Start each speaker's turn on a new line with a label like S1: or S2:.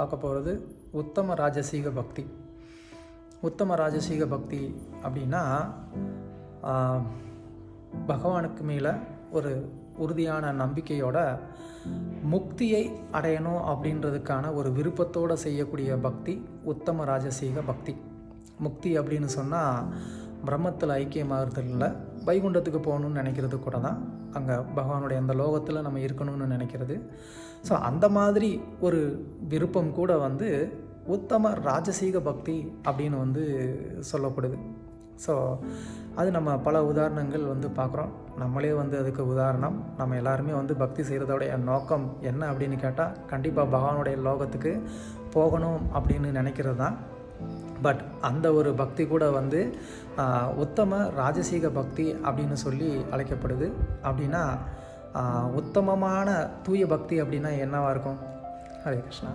S1: பார்க்க போகிறது உத்தம ராஜசீக பக்தி. உத்தம ராஜசீக பக்தி அப்படின்னா பகவானுக்கு மேலே ஒரு உறுதியான நம்பிக்கையோட முக்தியை அடையணும் அப்படின்றதுக்கான ஒரு விருப்பத்தோடு செய்யக்கூடிய பக்தி உத்தம ராஜசீக பக்தி. முக்தி அப்படின்னு சொன்னால் பிரம்மத்தில் ஐக்கியமாகறதுல இல்லை, வைகுண்டத்துக்கு போகணுன்னு நினைக்கிறது கூட தான். அங்கே பகவானுடைய அந்த லோகத்தில் நம்ம இருக்கணும்னு நினைக்கிறது. ஸோ அந்த மாதிரி ஒரு விருப்பம் கூட உத்தம ராஜசீக பக்தி அப்படின்னு சொல்லப்படுது. ஸோ அது நம்ம பல உதாரணங்கள் பார்க்குறோம். நம்மளே அதுக்கு உதாரணம். நம்ம எல்லாருமே பக்தி செய்கிறதோடைய நோக்கம் என்ன அப்படின்னு கேட்டால் கண்டிப்பாக பகவானுடைய லோகத்துக்கு போகணும் அப்படின்னு நினைக்கிறது தான். பட் அந்த ஒரு பக்தி கூட உத்தம ராஜசீக பக்தி அப்படின்னு சொல்லி அழைக்கப்படுது. அப்படின்னா உத்தமமான தூய பக்தி அப்படின்னா என்னவாக இருக்கும்? ஹரே கிருஷ்ணா.